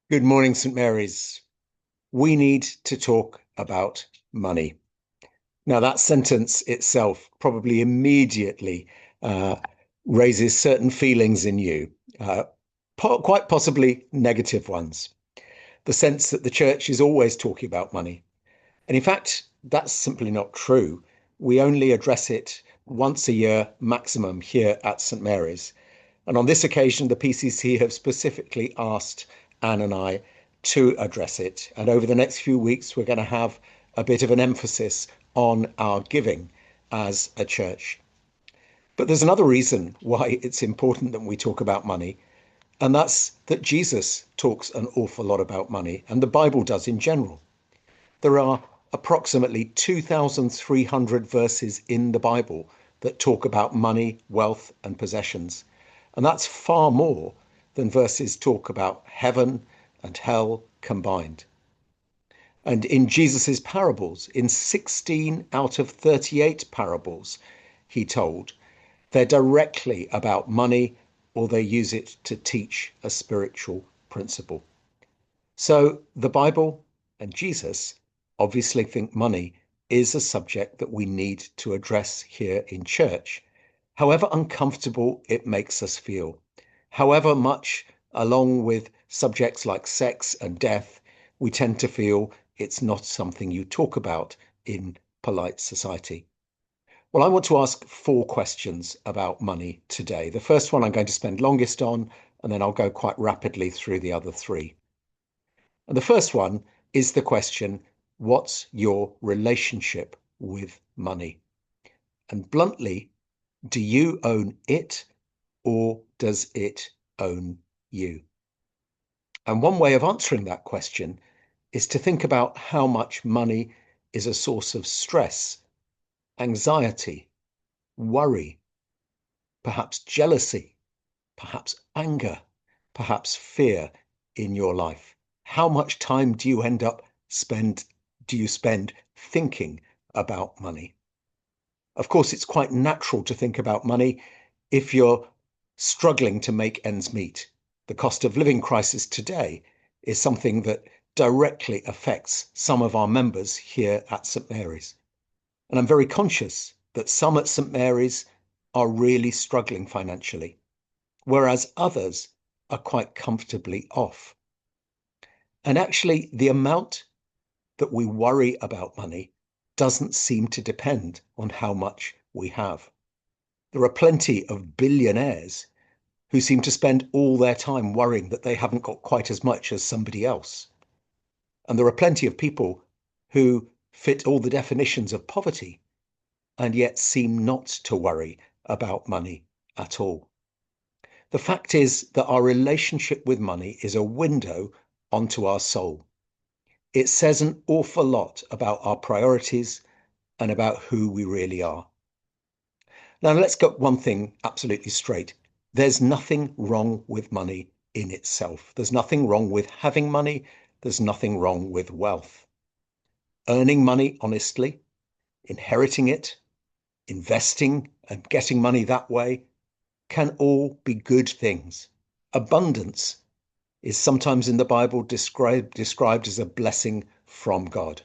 Good morning, St. Mary's. We need to talk about money. Now, that sentence itself probably immediately uh, raises certain feelings in you, uh, quite possibly negative ones. The sense that the church is always talking about money. And in fact, that's simply not true. We only address it once a year maximum here at St. Mary's. And on this occasion, the PCC have specifically asked Anne and I to address it. And over the next few weeks, we're going to have a bit of an emphasis on our giving as a church. But there's another reason why it's important that we talk about money, and that's that Jesus talks an awful lot about money, and the Bible does in general. There are approximately 2,300 verses in the Bible that talk about money, wealth, and possessions. And that's far more than verses talk about heaven and hell combined. And in Jesus's parables, in 16 out of 38 parables he told, they're directly about money or they use it to teach a spiritual principle. So the Bible and Jesus obviously think money is a subject that we need to address here in church, however uncomfortable it makes us feel, however much, along with subjects like sex and death, we tend to feel it's not something you talk about in polite society. Well, I want to ask four questions about money today. The first one I'm going to spend longest on, and then I'll go quite rapidly through the other three. And the first one is the question, what's your relationship with money? And bluntly, do you own it or does it own you? And one way of answering that question is to think about how much money is a source of stress, anxiety, worry, perhaps jealousy, perhaps anger, perhaps fear in your life. How much time do you spend thinking about money? Of course, it's quite natural to think about money if you're struggling to make ends meet. The cost of living crisis today is something that directly affects some of our members here at St. Mary's. And I'm very conscious that some at St. Mary's are really struggling financially, whereas others are quite comfortably off. And actually, the amount that we worry about money doesn't seem to depend on how much we have. There are plenty of billionaires who seem to spend all their time worrying that they haven't got quite as much as somebody else. And there are plenty of people who fit all the definitions of poverty and yet seem not to worry about money at all. The fact is that our relationship with money is a window onto our soul. It says an awful lot about our priorities and about who we really are. Now, let's get one thing absolutely straight. There's nothing wrong with money in itself. There's nothing wrong with having money. There's nothing wrong with wealth. Earning money honestly, inheriting it, investing and getting money that way can all be good things. Abundance is sometimes in the Bible described as a blessing from God.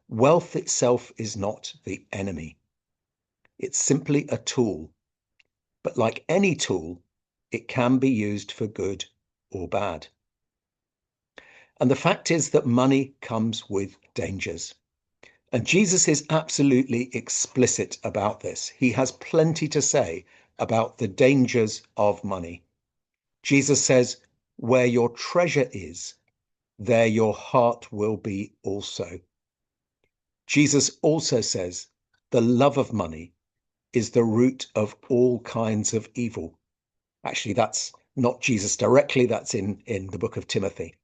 Wealth itself is not the enemy. It's simply a tool. But like any tool, it can be used for good or bad. And the fact is that money comes with dangers. And Jesus is absolutely explicit about this. He has plenty to say about the dangers of money. Jesus says, where your treasure is, there your heart will be also. Jesus also says, the love of money is the root of all kinds of evil. Actually, that's not Jesus directly, that's in the book of Timothy.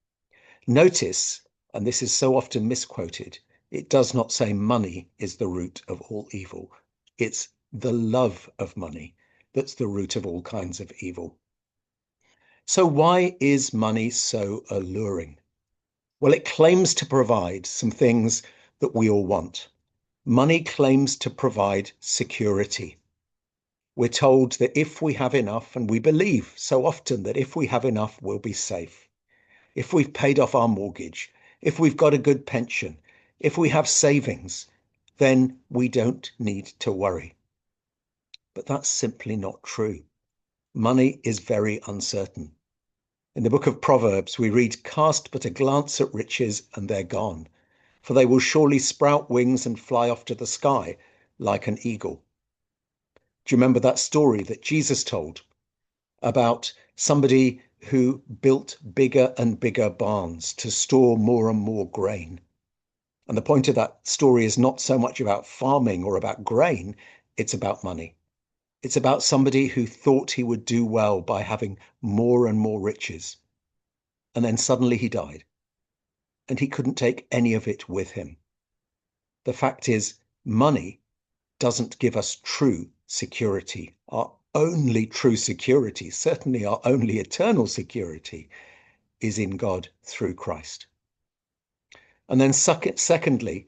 Notice, and this is so often misquoted, it does not say money is the root of all evil. It's the love of money that's the root of all kinds of evil. So why is money so alluring? Well, it claims to provide some things that we all want. Money claims to provide security. We're told that if we have enough, and we believe so often that if we have enough, we'll be safe. if we've paid off our mortgage, if we've got a good pension, if we have savings, then we don't need to worry. But that's simply not true. Money is very uncertain. In the book of Proverbs, we read, "Cast but a glance at riches, and they're gone, for they will surely sprout wings and fly off to the sky like an eagle." Do you remember that story that Jesus told about somebody who built bigger and bigger barns to store more and more grain? And the point of that story is not so much about farming or about grain, it's about money. It's about somebody who thought he would do well by having more and more riches. And then suddenly he died, and he couldn't take any of it with him. The fact is, money doesn't give us true security. Our only true security, certainly our only eternal security, is in God through Christ. And then secondly,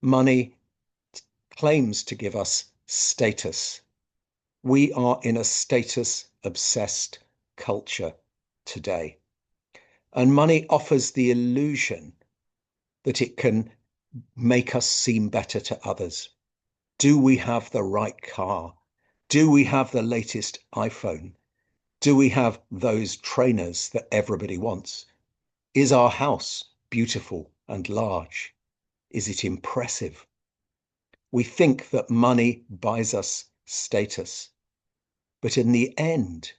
money claims to give us status. We are in a status-obsessed culture today. And money offers the illusion that it can make us seem better to others. Do we have the right car? Do we have the latest iPhone? Do we have those trainers that everybody wants? Is our house beautiful and large? Is it impressive? We think that money buys us status. But in the end,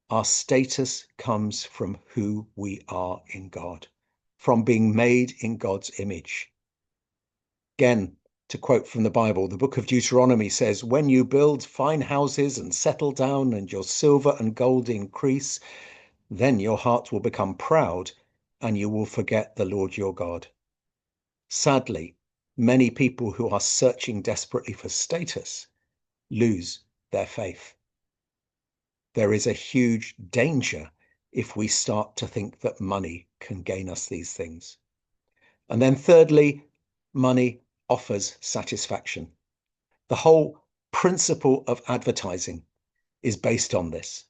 our status comes from who we are in God, from being made in God's image. Again, to quote from the Bible, the book of Deuteronomy says, "When you build fine houses and settle down and your silver and gold increase, then your heart will become proud and you will forget the Lord your God." Sadly, many people who are searching desperately for status lose their faith. There is a huge danger if we start to think that money can gain us these things. And then thirdly, money offers satisfaction. The whole principle of advertising is based on this.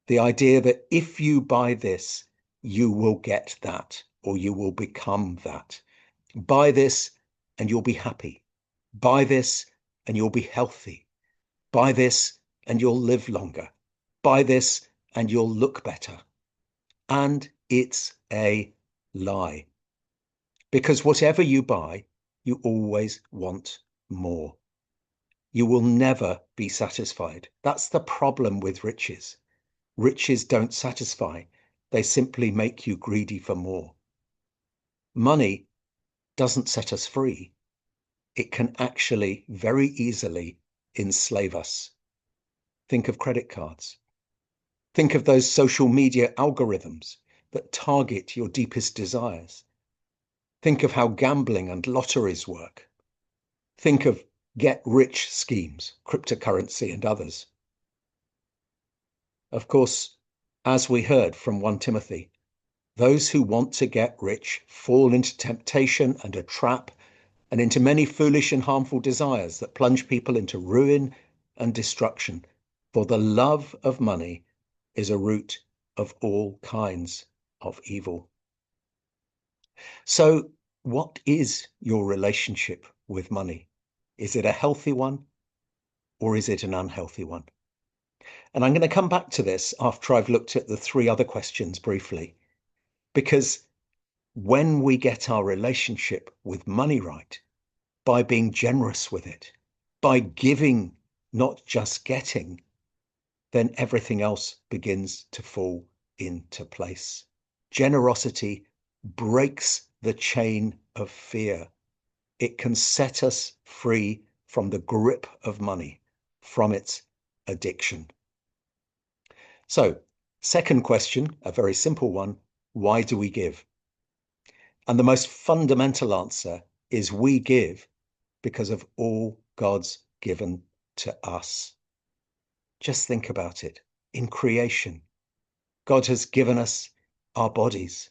The idea that if you buy this, you will get that, or you will become that. Buy this and you'll be happy. Buy this and you'll be healthy. Buy this and you'll live longer. Buy this and you'll look better. And it's a lie. Because whatever you buy, you always want more. You will never be satisfied. That's the problem with riches. Riches don't satisfy. They simply make you greedy for more. Money doesn't set us free. It can actually very easily enslave us. Think of credit cards. Think of those social media algorithms that target your deepest desires. Think of how gambling and lotteries work. Think of get-rich schemes, cryptocurrency and others. Of course, as we heard from 1 Timothy, those who want to get rich fall into temptation and a trap and into many foolish and harmful desires that plunge people into ruin and destruction. For the love of money is a root of all kinds of evil. So, what is your relationship with money? Is it a healthy one or is it an unhealthy one? And I'm going to come back to this after I've looked at the 3 other questions briefly, because when we get our relationship with money right, by being generous with it, by giving, not just getting, then everything else begins to fall into place. Generosity breaks the chain of fear. It can set us free from the grip of money, from its addiction. So, second question, a very simple one, why do we give? And the most fundamental answer is we give because of all God's given to us. Just think about it. In creation, God has given us our bodies.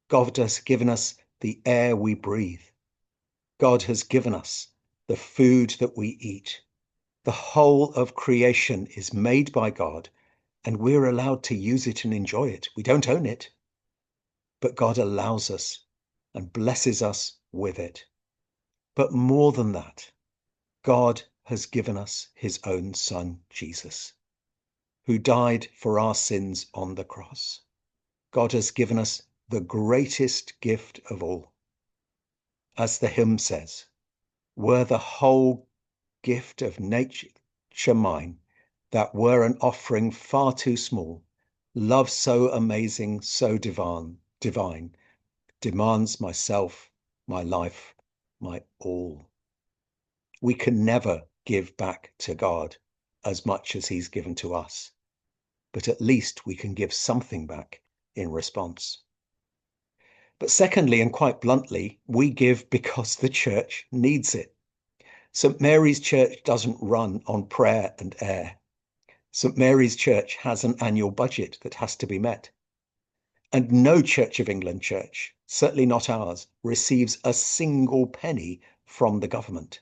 God has given us the air we breathe. God has given us the food that we eat. The whole of creation is made by God, and we're allowed to use it and enjoy it. We don't own it. but God allows us and blesses us with it. But more than that, God has given us his own son, Jesus, who died for our sins on the cross. God has given us the greatest gift of all. As the hymn says, were the whole gift of nature mine, that were an offering far too small, love so amazing, so divine, demands myself, my life, my all. We can never give back to God as much as he's given to us, but at least we can give something back in response. But secondly, and quite bluntly, we give because the church needs it. St. Mary's Church doesn't run on prayer and air. St. Mary's Church has an annual budget that has to be met. And no Church of England church, certainly not ours, receives a single penny from the government.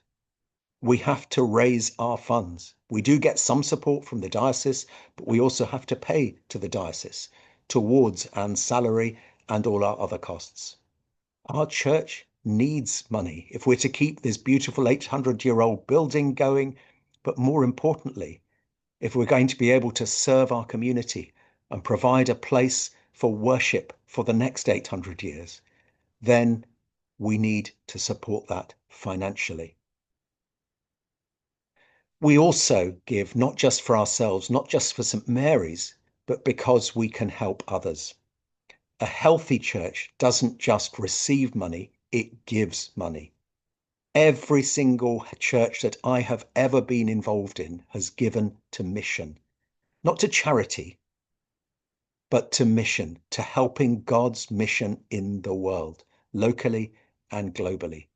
We have to raise our funds. We do get some support from the diocese, but we also have to pay to the diocese towards Anne's salary and all our other costs. Our church needs money if we're to keep this beautiful 800-year-old building going, but more importantly, if we're going to be able to serve our community and provide a place for worship for the next 800 years, then we need to support that financially. We also give not just for ourselves, not just for St. Mary's, but because we can help others. A healthy church doesn't just receive money, it gives money. Every single church that I have ever been involved in has given to mission, not to charity, but to mission, to helping God's mission in the world, locally and globally.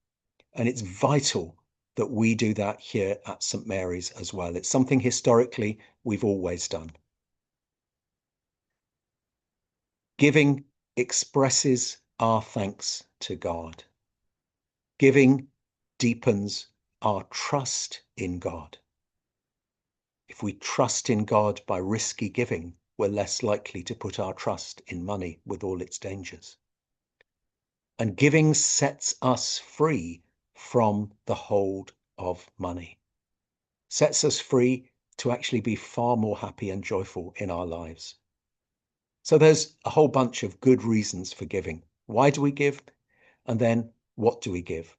And it's vital that we do that here at St. Mary's as well. It's something historically we've always done. Giving expresses our thanks to God. Giving deepens our trust in God. If we trust in God by risky giving, we're less likely to put our trust in money with all its dangers. And giving sets us free from the hold of money, sets us free to actually be far more happy and joyful in our lives. So there's a whole bunch of good reasons for giving. Why do we give? And then what do we give?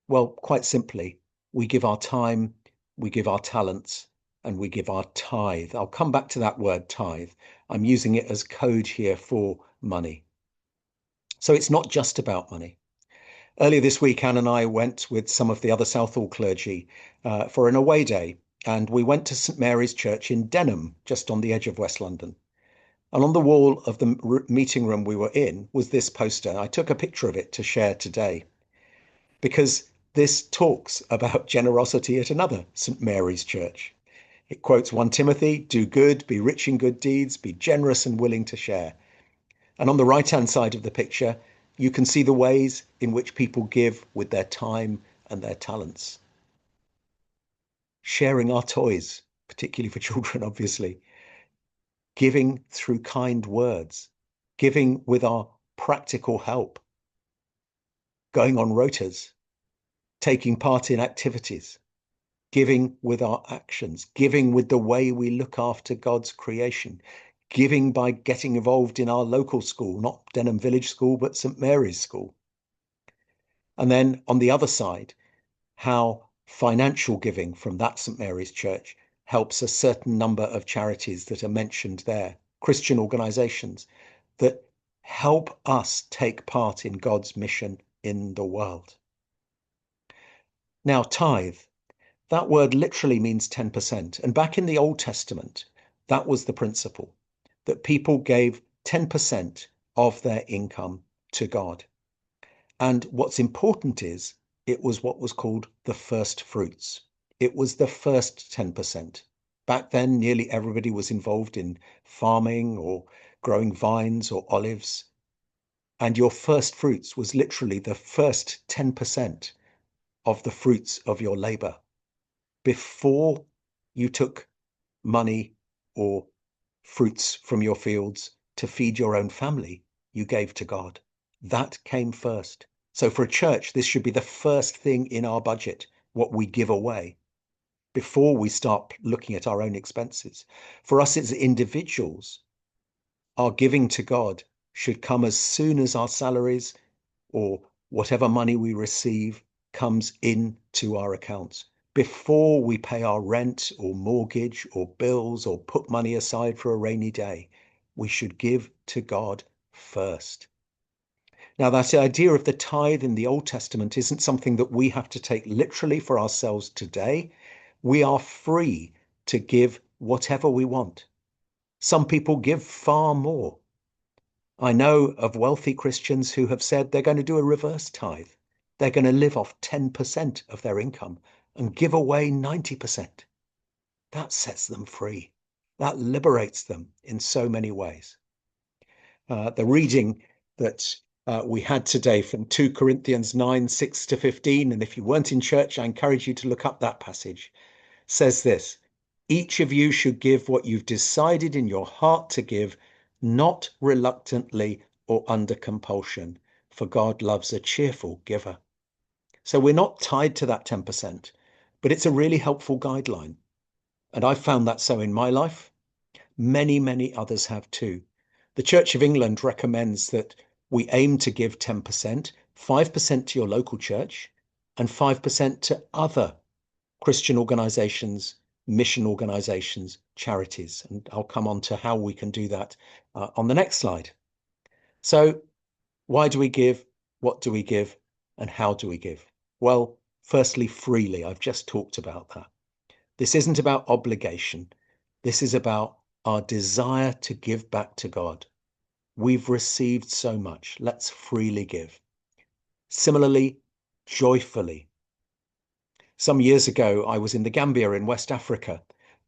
Well, quite simply, we give our time, we give our talents, and we give our tithe. I'll come back to that word tithe. I'm using it as code here for money. So it's not just about money. Earlier this week, Anne and I went with some of the other Southall clergy for an away day, and we went to St. Mary's Church in Denham, just on the edge of West London. And on the wall of the meeting room we were in was this poster. I took a picture of it to share today because this talks about generosity at another St. Mary's Church. It quotes 1 Timothy, do good, be rich in good deeds, be generous and willing to share. And on the right-hand side of the picture, you can see the ways in which people give with their time and their talents. Sharing our toys, particularly for children, obviously. Giving through kind words. Giving with our practical help. Going on rotas. Taking part in activities. Giving with our actions. Giving with the way we look after God's creation. Giving by getting involved in our local school, not Denham Village School, but St. Mary's School. And then on the other side, how financial giving from that St. Mary's Church helps a certain number of charities that are mentioned there, Christian organizations that help us take part in God's mission in the world. Now, tithe, that word literally means 10%. And back in the Old Testament, that was the principle, that people gave 10% of their income to God. And what's important is it was what was called the first fruits. It was the first 10%. Back then, nearly everybody was involved in farming or growing vines or olives. And your first fruits was literally the first 10% of the fruits of your labor. Before you took money or fruits from your fields to feed your own family, you gave to God. That came first. So for a church, this should be the first thing in our budget, what we give away, before we start looking at our own expenses. For us as individuals, our giving to God should come as soon as our salaries or whatever money we receive comes into our accounts. Before we pay our rent or mortgage or bills or put money aside for a rainy day, we should give to God first. Now, that idea of the tithe in the Old Testament isn't something that we have to take literally for ourselves today. We are free to give whatever we want. Some people give far more. I know of wealthy Christians who have said they're going to do a reverse tithe. They're going to live off 10% of their income and give away 90%. That sets them free. That liberates them in so many ways. The reading that we had today from 2 Corinthians 9, 6 to 15, and if you weren't in church, I encourage you to look up that passage, says this: each of you should give what you've decided in your heart to give, not reluctantly or under compulsion, for God loves a cheerful giver. So we're not tied to that 10%, but it's a really helpful guideline. And I've found that so in my life. Many, many others have too. The Church of England recommends that we aim to give 10%, 5% to your local church, and 5% to other Christian organizations, mission organizations, charities. And I'll come on to how we can do that on the next slide. So why do we give? What do we give? And how do we give? Well, firstly, freely. I've just talked about that. This isn't about obligation. This is about our desire to give back to God. We've received so much. Let's freely give. Similarly, joyfully. Some years ago, I was in the Gambia in West Africa,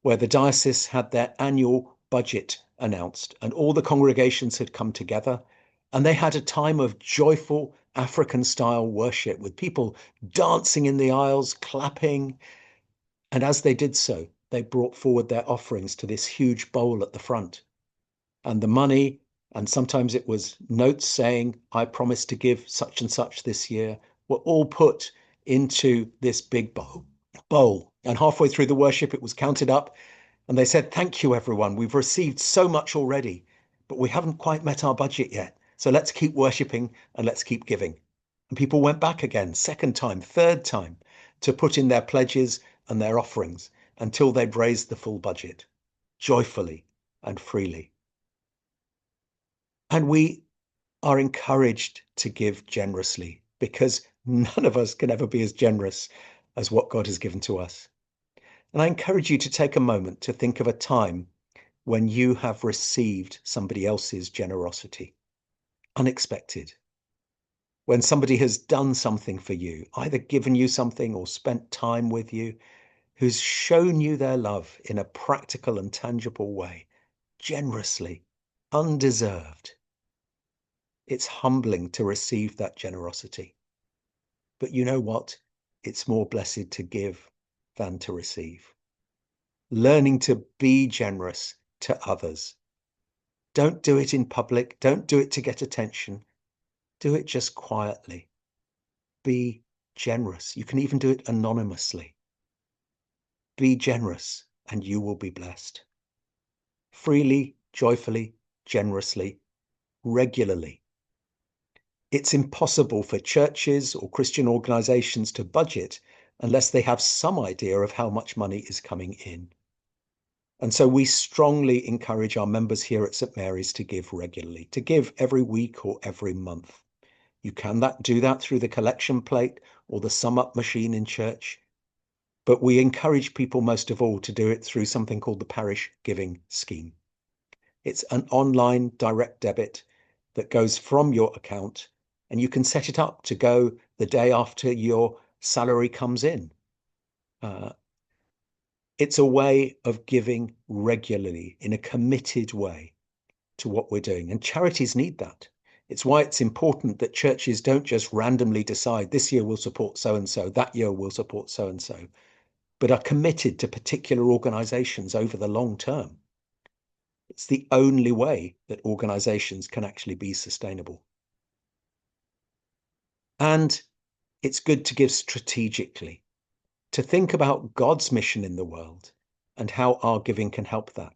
where the diocese had their annual budget announced, and all the congregations had come together, and they had a time of joyful African-style worship with people dancing in the aisles, clapping. And as they did so, they brought forward their offerings to this huge bowl at the front. And the money, and sometimes it was notes saying, I promise to give such and such this year, were all put into this big bowl. And halfway through the worship, it was counted up. And they said, thank you, everyone. We've received so much already, but we haven't quite met our budget yet. So let's keep worshiping and let's keep giving. And people went back again, second time, third time, to put in their pledges and their offerings until they'd raised the full budget, joyfully and freely. And we are encouraged to give generously because none of us can ever be as generous as what God has given to us. And I encourage you to take a moment to think of a time when you have received somebody else's generosity, unexpected. When somebody has done something for you, either given you something or spent time with you, who's shown you their love in a practical and tangible way, generously, undeserved. It's humbling to receive that generosity. But you know what? It's more blessed to give than to receive. Learning to be generous to others. Don't do it in public. Don't do it to get attention. Do it just quietly. Be generous. You can even do it anonymously. Be generous and you will be blessed. Freely, joyfully, generously, regularly. It's impossible for churches or Christian organizations to budget unless they have some idea of how much money is coming in. And so we strongly encourage our members here at St. Mary's to give regularly, to give every week or every month. You can do that through the collection plate or the sum up machine in church. But we encourage people most of all to do it through something called the parish giving scheme. It's an online direct debit that goes from your account, and you can set it up to go the day after your salary comes in. It's a way of giving regularly in a committed way to what we're doing. And charities need that. It's why it's important that churches don't just randomly decide this year we'll support so-and-so, that year we'll support so-and-so, but are committed to particular organizations over the long term. It's the only way that organizations can actually be sustainable. And it's good to give strategically, to think about God's mission in the world and how our giving can help that.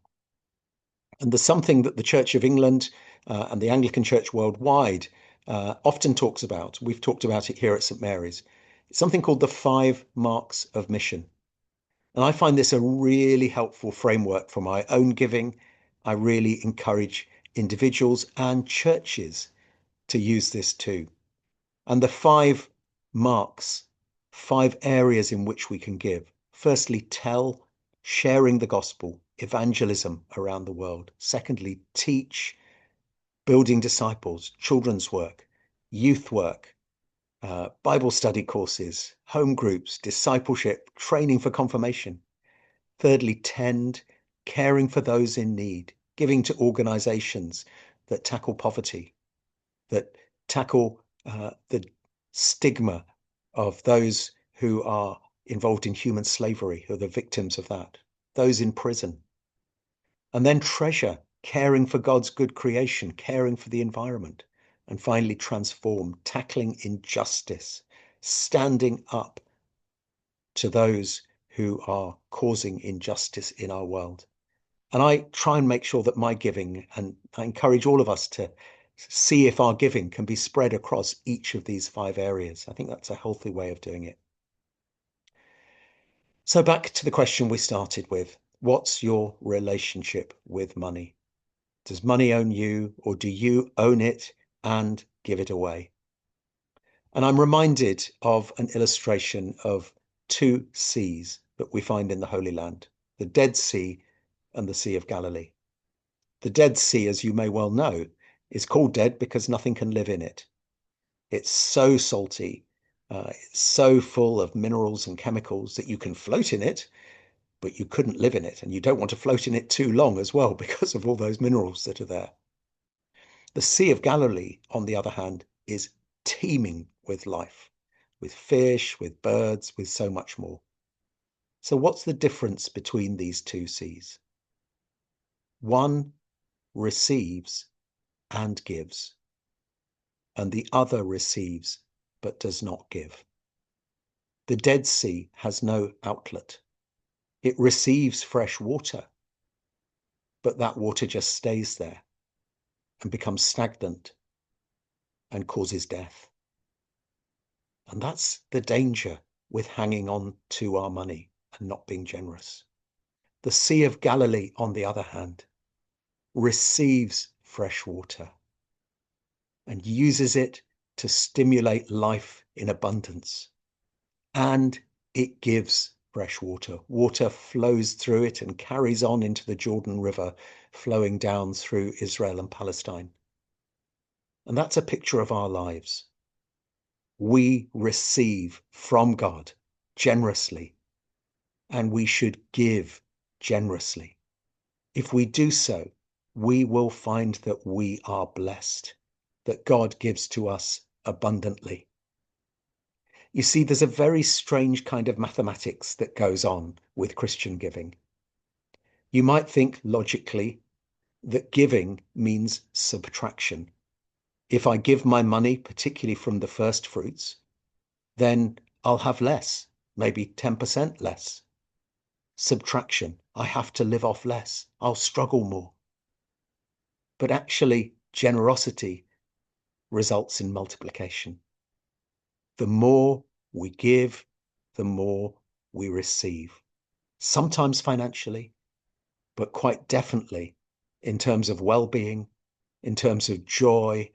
And there's something that the Church of England and the Anglican Church worldwide often talks about. We've talked about it here at St. Mary's. It's something called the 5 marks of mission. And I find this a really helpful framework for my own giving. I really encourage individuals and churches to use this too. And the 5 marks, 5 areas in which we can give. Firstly, tell, sharing the gospel, evangelism around the world. Secondly, teach, building disciples, children's work, youth work, Bible study courses, home groups, discipleship, training for confirmation. Thirdly, tend, caring for those in need, giving to organizations that tackle poverty, that tackle the stigma of those who are involved in human slavery, who are the victims of that, those in prison. And then treasure, caring for God's good creation, caring for the environment. And finally, transform, tackling injustice, standing up to those who are causing injustice in our world. And I try and make sure that my giving, and I encourage all of us to see if our giving can be spread across each of these 5 areas. I think that's a healthy way of doing it. So back to the question we started with. What's your relationship with money? Does money own you, or do you own it and give it away? And I'm reminded of an illustration of 2 seas that we find in the Holy Land, the Dead Sea and the Sea of Galilee. The Dead Sea, as you may well know, is called dead because nothing can live in it. It's so salty, it's so full of minerals and chemicals that you can float in it, but you couldn't live in it. And you don't want to float in it too long as well because of all those minerals that are there. The Sea of Galilee, on the other hand, is teeming with life, with fish, with birds, with so much more. So what's the difference between these 2 seas? One receives and gives, and the other receives but does not give. The Dead Sea has no outlet. It receives fresh water, but that water just stays there and becomes stagnant and causes death. And that's the danger with hanging on to our money and not being generous. The Sea of Galilee, on the other hand, receives fresh water and uses it to stimulate life in abundance. And it gives fresh water. Water flows through it and carries on into the Jordan River, flowing down through Israel and Palestine. And that's a picture of our lives. We receive from God generously, and we should give generously. If we do so, we will find that we are blessed, that God gives to us abundantly. You see, there's a very strange kind of mathematics that goes on with Christian giving. You might think logically that giving means subtraction. If I give my money, particularly from the first fruits, then I'll have less, maybe 10% less. Subtraction, I have to live off less. I'll struggle more. But actually, generosity results in multiplication. The more we give, the more we receive. Sometimes financially, but quite definitely in terms of well-being, in terms of joy,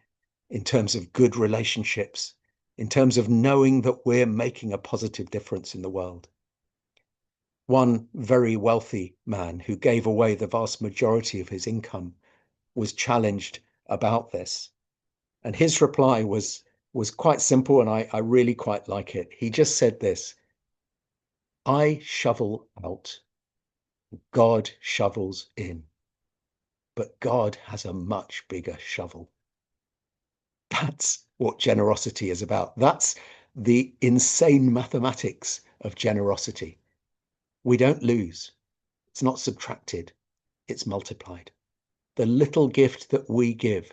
in terms of good relationships, in terms of knowing that we're making a positive difference in the world. One very wealthy man who gave away the vast majority of his income was challenged about this. And his reply was quite simple, and I really quite like it. He just said this: I shovel out, God shovels in, but God has a much bigger shovel. That's what generosity is about. That's the insane mathematics of generosity. We don't lose. It's not subtracted. It's multiplied. The little gift that we give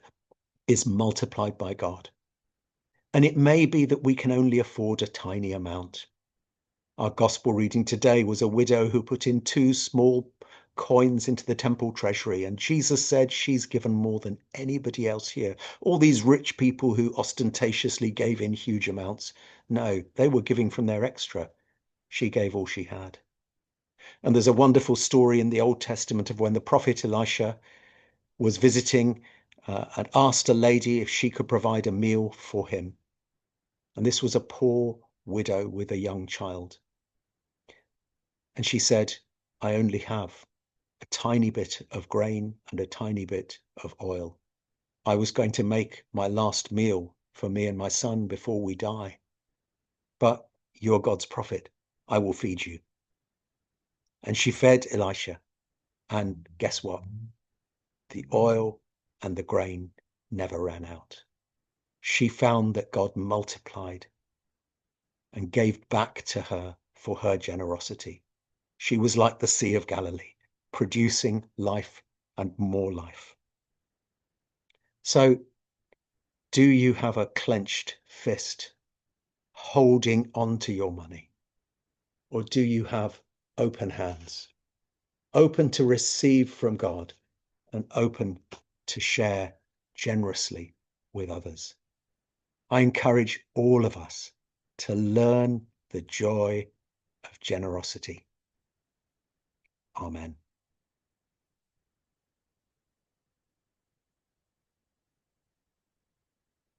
is multiplied by God. And it may be that we can only afford a tiny amount. Our gospel reading today was a widow who put in 2 small coins into the temple treasury, and Jesus said she's given more than anybody else here. All these rich people who ostentatiously gave in huge amounts, no, they were giving from their extra. She gave all she had. And there's a wonderful story in the Old Testament of when the prophet Elisha was visiting and asked a lady if she could provide a meal for him. And this was a poor widow with a young child. And she said, I only have a tiny bit of grain and a tiny bit of oil. I was going to make my last meal for me and my son before we die. But you're God's prophet. I will feed you. And she fed Elisha. And guess what? The oil and the grain never ran out. She found that God multiplied and gave back to her for her generosity. She was like the Sea of Galilee, producing life and more life. So, do you have a clenched fist holding on to your money? Or do you have open hands, open to receive from God and open to share generously with others? I encourage all of us to learn the joy of generosity. Amen.